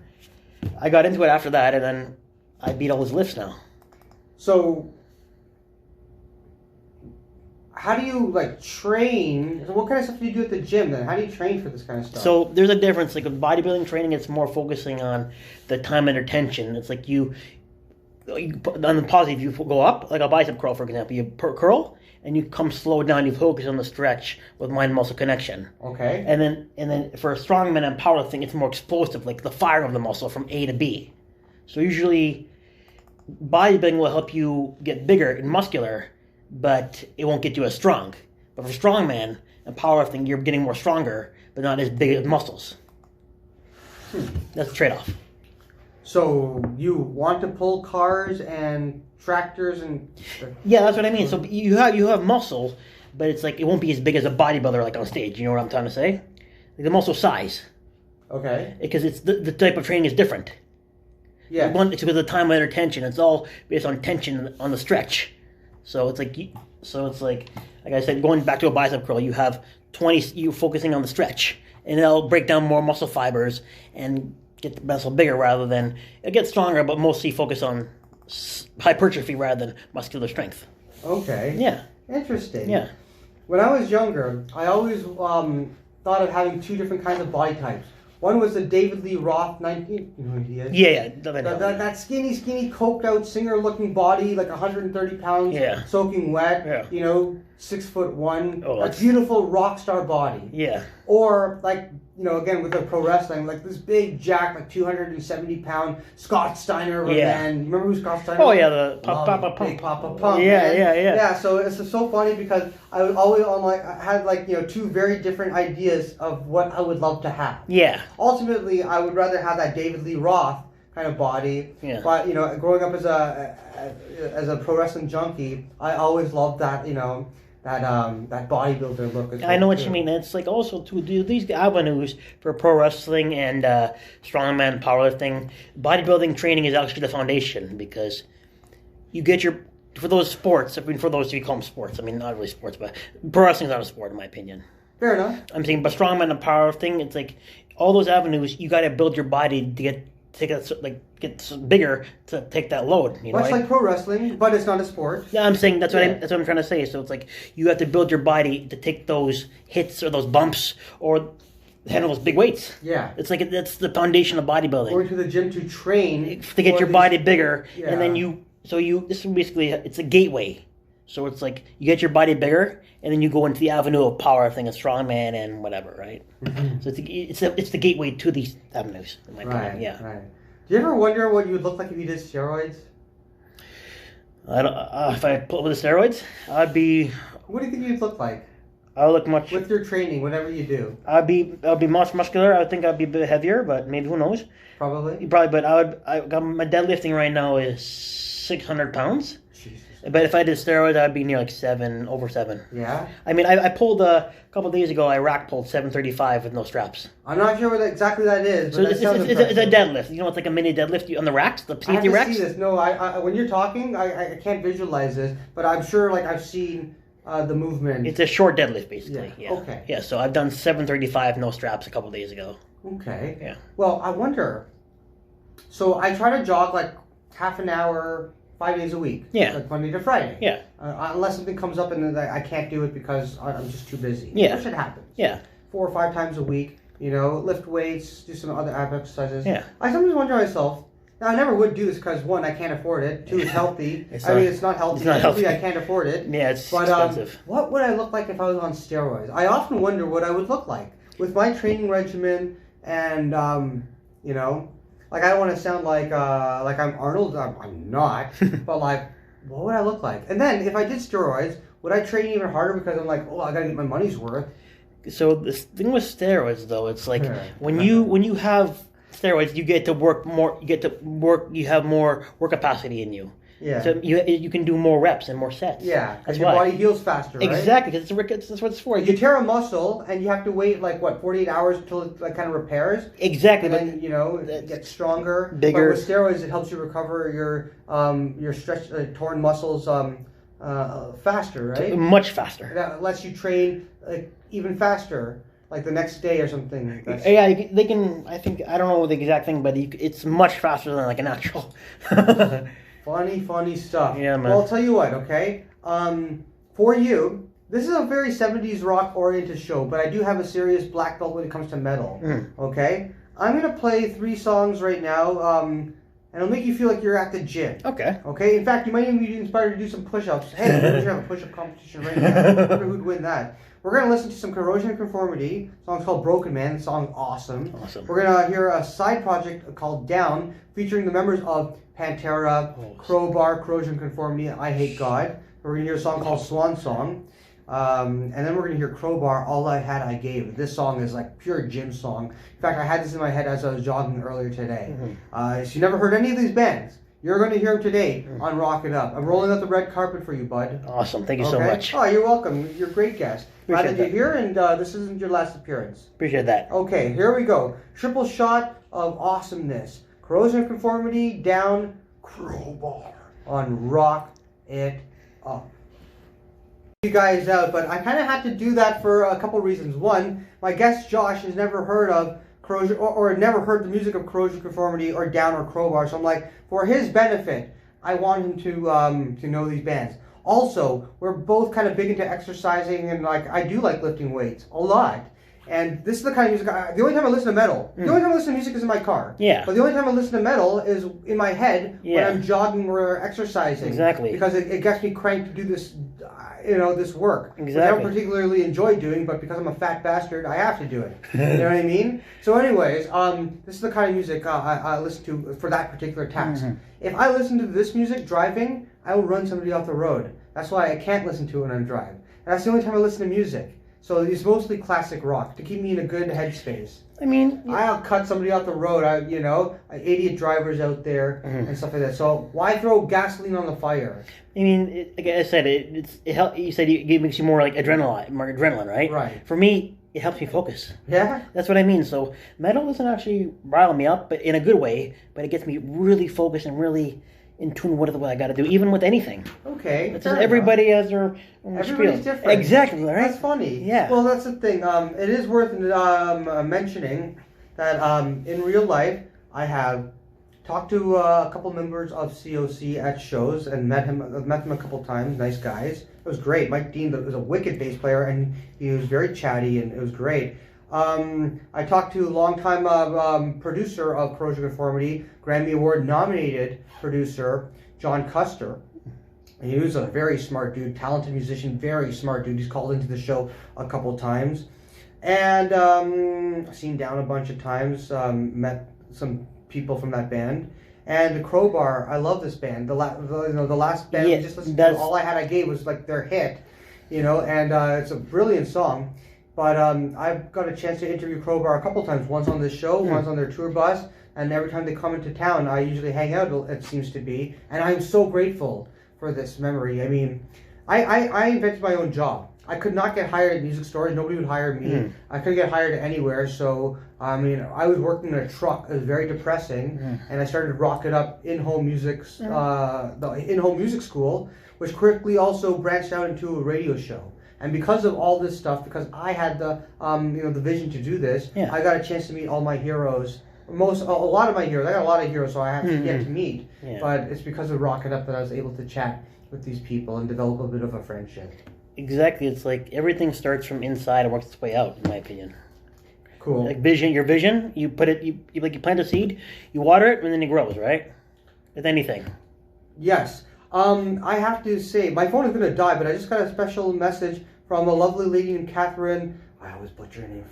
I got into it after that, and then I beat all his lifts now. So how do you train? So what kind of stuff do you do at the gym then? How do you train for this kind of stuff? So there's a difference. Like with bodybuilding training, it's more focusing on the time under tension. It's like you on the positive, you go up, like a bicep curl, for example. You curl, and you come slow down. You focus on the stretch with mind-muscle connection. Okay. And then for a strongman and powerlifting, it's more explosive, like the fire of the muscle from A to B. So usually, bodybuilding will help you get bigger and muscular, but it won't get you as strong. But for strongman and powerlifting, you're getting more stronger, but not as big as muscles. That's the trade-off. So you want to pull cars and tractors and... Yeah, that's what I mean. So you have muscle, but it's like it won't be as big as a bodybuilder like on stage. You know what I'm trying to say? Like the muscle size. Okay. Because it's the type of training is different. Yeah. It's with the time under tension. It's all based on tension on the stretch. So it's like I said, going back to a bicep curl, you have 20. You focusing on the stretch, and it'll break down more muscle fibers and get the muscle bigger rather than it gets stronger, but mostly focus on hypertrophy rather than muscular strength. Okay. Yeah. Interesting. Yeah. When I was younger, I always thought of having two different kinds of body types. One was the David Lee Roth, 19. You know who he is? Yeah. That skinny, coked out singer-looking body, like 130 pounds, Yeah. soaking wet. Yeah. 6'1". Oh, a beautiful rock star body. Yeah. Or again with the pro wrestling, like this big jack, like 270-pound Scott Steiner of a man. Remember who Scott Steiner was? Oh yeah, the Papa Pump. Pump. Yeah. Yeah. So it's so funny because I was always I had two very different ideas of what I would love to have. Yeah. Ultimately, I would rather have that David Lee Roth kind of body. Yeah. But growing up as a pro wrestling junkie, I always loved that that bodybuilder look. I know what you mean. It's like also to do these avenues for pro wrestling and strongman powerlifting. Bodybuilding training is actually the foundation because you get for those sports. I mean, for those who call them sports. I mean, not really sports, but pro wrestling is not a sport in my opinion. Fair enough. I'm saying, but strongman and powerlifting, it's like all those avenues. You got to build your body to get bigger to take that load. Much like pro wrestling, but it's not a sport. Yeah, I'm saying that's what I'm trying to say. So it's like you have to build your body to take those hits or those bumps or handle those big weights. Yeah, it's like that's the foundation of bodybuilding. Going to the gym to train to get your body bigger, yeah. And then this is basically it's a gateway. So it's like you get your body bigger, and then you go into the avenue of powerlifting and strongman and whatever, right? Mm-hmm. So it's the gateway to these avenues. In my opinion. Yeah. Right. Do you ever wonder what you would look like if you did steroids? I don't. If I put with the steroids, I'd be. What do you think you'd look like? I would look much with your training, whatever you do. I'd be much muscular. I think I'd be a bit heavier, but maybe who knows? Probably. But my deadlifting right now is 600 pounds. Jesus. But if I did steroids, I'd be near like over 7. Yeah? I mean, I pulled a couple of days ago, I rack pulled 735 with no straps. I'm not sure what exactly that is, but so it's a deadlift. You know, it's like a mini deadlift on the racks, the safety racks. I have to see this. No, I when you're talking, I can't visualize this, but I'm sure I've seen the movement. It's a short deadlift, basically. Yeah. Okay. Yeah, so I've done 735 no straps a couple of days ago. Okay. Yeah. Well, I wonder. So I try to jog half an hour, 5 days a week. Yeah. Like Monday to Friday. Yeah. Unless something comes up and I can't do it because I'm just too busy. Yeah. Which it happens. Yeah. 4 or 5 times a week. You know, lift weights, do some other ab exercises. Yeah. I sometimes wonder myself. Now, I never would do this because 1, I can't afford it. 2, it's healthy. It's not healthy. It's not healthy. 3, I can't afford it. Yeah, it's But expensive. what would I look like if I was on steroids? I often wonder what I would look like with my training regimen and you know, like I don't want to sound like I'm Arnold. I'm not. But like, what would I look like? And then if I did steroids, would I train even harder because I'm like, oh, I gotta get my money's worth? So the thing with steroids, though, it's like when you have steroids, you get to work more. You get to work. You have more work capacity in you. Yeah. So you can do more reps and more sets. Yeah. That's your why. body heals faster, right? Exactly, because that's what it's for. You tear a muscle and you have to wait like what 48 hours until it like kind of repairs. Exactly, And then it gets stronger. Bigger. But with steroids, it helps you recover your stretched torn muscles faster, right? much faster. That lets you train like even faster, like the next day or something. Yeah, they can. I think I don't know the exact thing, but it's much faster than like a natural. Funny stuff. Yeah, man. Well, I'll tell you what, okay? For you, this is a very 70s rock-oriented show, but I do have a serious black belt when it comes to metal, okay? I'm going to play 3 songs right now, and it'll make you feel like you're at the gym. Okay. Okay? In fact, you might even be inspired to do some push-ups. Hey, we should have a push-up competition right now. I wonder who'd win that. We're going to listen to some Corrosion and Conformity. The song's called Broken Man. The song's awesome. We're going to hear a side project called Down, featuring the members of Pantera, Crowbar, Corrosion and Conformity, and I Hate God. We're going to hear a song called Swan Song. And then we're going to hear Crowbar, All I Had I Gave. This song is like pure gym song. In fact, I had this in my head as I was jogging earlier today. If you never heard any of these bands, you're going to hear them today on Rock It Up. I'm rolling out the red carpet for you, bud. Awesome. Thank you so much. Oh, you're welcome. You're a great guest. Glad that you're here, and this isn't your last appearance. Appreciate that. Okay, here we go. Triple shot of awesomeness. Corrosion of Conformity, Down, Crowbar on Rock It Up. You guys out, but I kind of had to do that for a couple reasons. One, my guest Josh has never heard of Corrosion or never heard the music of Corrosion Conformity or Down or Crowbar, so I'm like, for his benefit, I want him to know these bands. Also, we're both kind of big into exercising, and like I do like lifting weights a lot. And this is the kind of music. The only time I listen to metal, the only time I listen to music is in my car. Yeah. But the only time I listen to metal is in my head when Yeah. I'm jogging or exercising. Exactly. Because it gets me cranked to do this, this work. Which I Exactly. don't particularly enjoy doing, but because I'm a fat bastard, I have to do it. You know what I mean? So, anyways, this is the kind of music I listen to for that particular task. If I listen to this music driving, I will run somebody off the road. That's why I can't listen to it when I'm driving. And that's the only time I listen to music. So it's mostly classic rock to keep me in a good headspace. I mean, I'll cut somebody off the road. Idiot drivers out there and stuff like that. So why throw gasoline on the fire? I mean, like I said, it helps. You said it makes you more like adrenaline, right? Right. For me, it helps me focus. Yeah. That's what I mean. So metal doesn't actually rile me up, but in a good way. But it gets me really focused and really in tune with what I got to do, even with anything. Okay. It's just everybody has their own Everybody's spiel. different. Exactly, right? That's funny. Yeah. Well, that's the thing. It is worth mentioning that in real life, I have talked to a couple members of COC at shows and met them a couple times. Nice guys. It was great. Mike Dean was a wicked bass player, and he was very chatty, and it was great. I talked to a longtime producer of Corrosion Conformity, Grammy Award nominated producer John Custer. And he was a very smart dude, talented musician, very smart dude. He's called into the show a couple times. And I've seen Down a bunch of times, met some people from that band. And Crowbar, I love this band. The last band we just listened to, All I Had I Gave, was like their hit, and it's a brilliant song. But I've got a chance to interview Crowbar a couple times. Once on this show, once on their tour bus, and every time they come into town, I usually hang out, it seems to be. And I'm so grateful for this memory. I mean, I invented my own job. I could not get hired at music stores. Nobody would hire me. I couldn't get hired anywhere. So, I mean, I was working in a truck. It was very depressing. And I started Rock It Up in-home music, the in-home music school, which quickly also branched out into a radio show. And because of all this stuff, because I had the the vision to do this, I got a chance to meet all my heroes a lot of my heroes. I got a lot of heroes, so I have to get to meet. Yeah. But it's because of Rock It Up that I was able to chat with these people and develop a bit of a friendship. Exactly. It's like everything starts from inside and works its way out, in my opinion. Cool. Like your vision, you put it, you plant a seed, you water it, and then it grows, right? With anything. Yes. I have to say, my phone is going to die, but I just got a special message from a lovely lady named Catherine. I always butcher her name.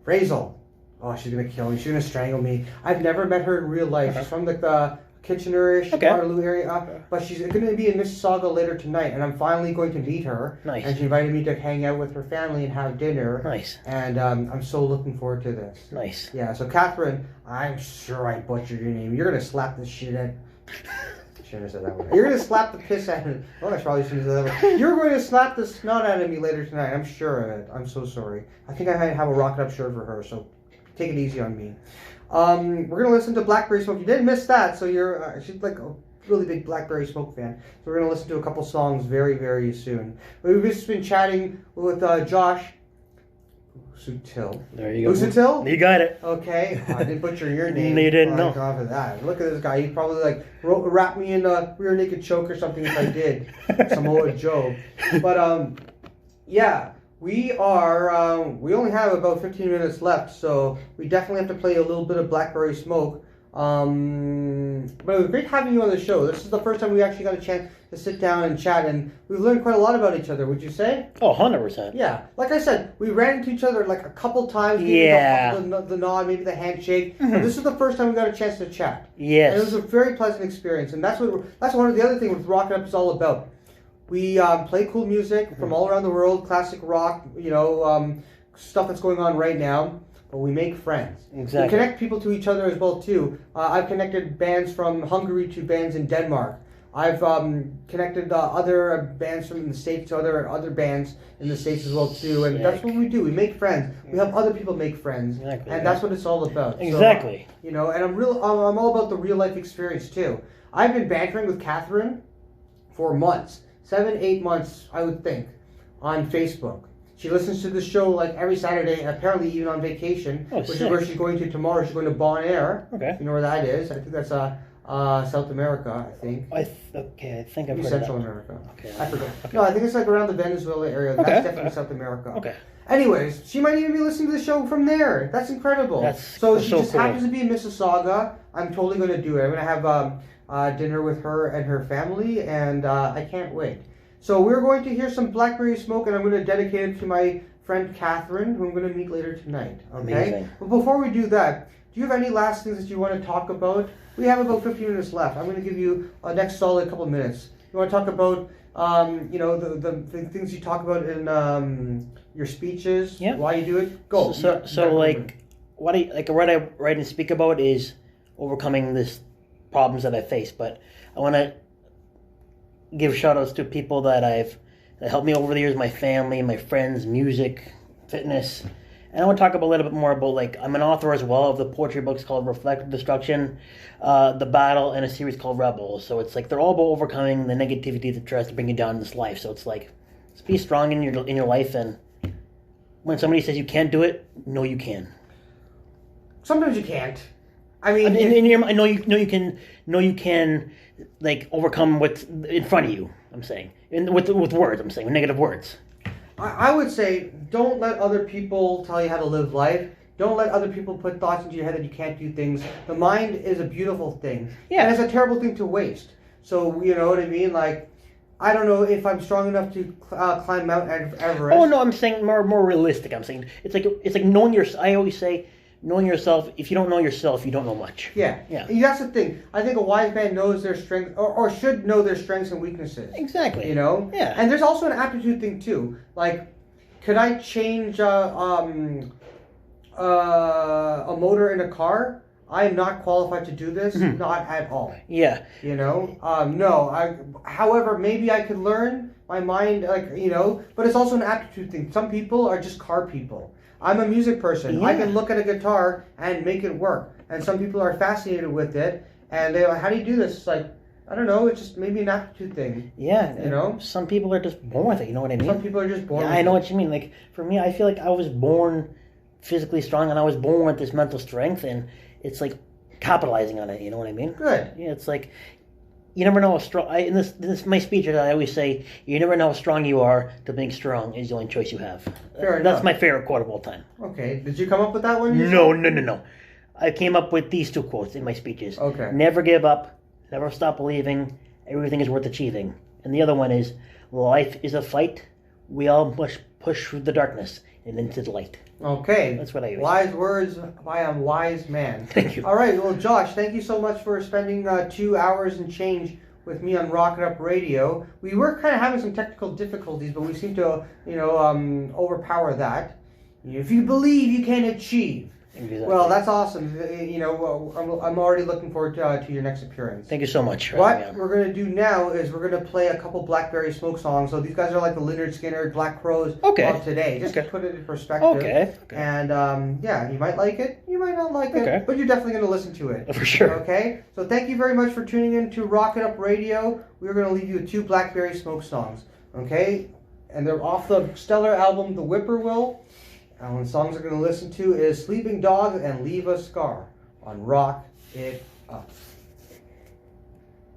Frazel. Oh, she's going to kill me. She's going to strangle me. I've never met her in real life. She's from like the Kitchener-ish, Waterloo area. But she's going to be in Mississauga later tonight, and I'm finally going to meet her. Nice. And she invited me to hang out with her family and have dinner. Nice. And I'm so looking forward to this. Nice. Yeah, so Catherine, I'm sure I butchered your name. You're going to slap the shit out. Shouldn't have said that word. You're going to slap the piss out of me. Well, I probably shouldn't have said that word. You're going to slap the snot out of me later tonight. I'm sure of it. I'm so sorry. I think I might have a Rock It Up shirt for her, so take it easy on me. We're going to listen to Blackberry Smoke. You didn't miss that, so she's like a really big Blackberry Smoke fan. So we're going to listen to a couple songs very, very soon. We've just been chatting with Josh Sutil. There you go. Usutil? You got it. Okay. I didn't butcher your name. You didn't know. Off of that. Look at this guy. He'd probably like wrap me in a rear naked choke or something if I did. Samoa Joe. But yeah, we only have about 15 minutes left, so we definitely have to play a little bit of Blackberry Smoke. But it was great having you on the show. This is the first time we actually got a chance to sit down and chat, and we've learned quite a lot about each other, would you say? Oh, 100%. Yeah. Like I said, we ran into each other like a couple times. Yeah. The nod, maybe the handshake. But this is the first time we got a chance to chat. Yes. And it was a very pleasant experience, and that's one of the other things with Rock It Up is all about. We play cool music from all around the world, classic rock, stuff that's going on right now. But we make friends. Exactly. We connect people to each other as well too. I've connected bands from Hungary to bands in Denmark. I've connected other bands from the States to other bands in the States as well too. And that's what we do. We make friends. We help other people make friends. Exactly. And that's what it's all about. Exactly. So, and I'm all about the real life experience too. I've been bantering with Catherine for months, 7-8 months, I would think, on Facebook. She listens to the show like every Saturday, apparently even on vacation, which is where she's going to tomorrow. She's going to Bon Air. Okay. You know where that is? I think that's South America, I think. I think I've heard Central of that. America. Okay. I forget. Okay. No, I think it's like around the Venezuela area. Okay. That's definitely South America. Okay. Anyways, she might even be listening to the show from there. That's incredible. She just happens to be in Mississauga. I'm totally going to do it. I'm going to have dinner with her and her family, and I can't wait. So we're going to hear some Blackberry Smoke, and I'm going to dedicate it to my friend Catherine, who I'm going to meet later tonight. Okay? Amazing. But before we do that, do you have any last things that you want to talk about? We have about 15 minutes left. I'm going to give you a next solid couple of minutes. You want to talk about, the things you talk about in your speeches? Yeah. Why you do it? Go. What I write and speak about is overcoming this problems that I face. But I want to give shout outs to people that helped me over the years, my family, my friends, music, fitness. And I want to talk a little bit more about, I'm an author as well of the poetry books called Reflective Destruction, The Battle, and a series called Rebels. So it's they're all about overcoming the negativity that tries to bring you down in this life. So it's just be strong in your life, and when somebody says you can't do it, no, you can. Sometimes you can't. I mean, I know you can overcome what's in front of you. I'm saying, with words. I'm saying with negative words. I would say, don't let other people tell you how to live life. Don't let other people put thoughts into your head that you can't do things. The mind is a beautiful thing. Yeah. And it's a terrible thing to waste. So, you know what I mean? I don't know if I'm strong enough to climb Mount Everest. Oh, no, I'm saying more realistic. I'm saying, it's like knowing I always say, knowing yourself, if you don't know yourself, you don't know much. Yeah. And that's the thing. I think a wise man knows their strength, or should know their strengths and weaknesses. Exactly. You know? Yeah. And there's also an aptitude thing, too. Could I change a motor in a car? I am not qualified to do this. Mm-hmm. Not at all. Yeah. You know? No. However, maybe I could learn my mind, but it's also an aptitude thing. Some people are just car people. I'm a music person. Yeah. I can look at a guitar and make it work. And some people are fascinated with it. And they're like, how do you do this? It's I don't know. It's just maybe an aptitude thing. Yeah. You know? Some people are just born with it. You know what I mean? Some people are just born with it. I know what you mean. For me, I feel like I was born physically strong, and I was born with this mental strength. And it's like capitalizing on it. You know what I mean? Good. Yeah, it's like you never know how strong. In this my speeches, I always say, you never know how strong you are. To being strong is the only choice you have. Fair enough. That's my favorite quote of all time. Okay. Did you come up with that one? No. I came up with these two quotes in my speeches. Okay. Never give up. Never stop believing. Everything is worth achieving. And the other one is, life is a fight. We all must push through the darkness and into the light. Okay. That's what I use. Wise words by a wise man. Thank you. All right. Well, Josh, thank you so much for spending 2 hours and change with me on Rock It Up Radio. We were kind of having some technical difficulties, but we seem to, overpower that. If you believe, you can achieve. Exactly. Well, that's awesome. I'm already looking forward to your next appearance. Thank you so much. What we're going to do now is we're going to play a couple Blackberry Smoke songs. So these guys are like the Lynyrd Skynyrd, Black Crowes of today. Just to put it in perspective. Okay. And you might like it, you might not like it, but you're definitely going to listen to it. For sure. Okay? So thank you very much for tuning in to Rock It Up Radio. We're going to leave you with 2 Blackberry Smoke songs. Okay? And they're off the stellar album, The Whippoorwill. And the songs we're going to listen to is Sleeping Dog and Leave a Scar on Rock It Up.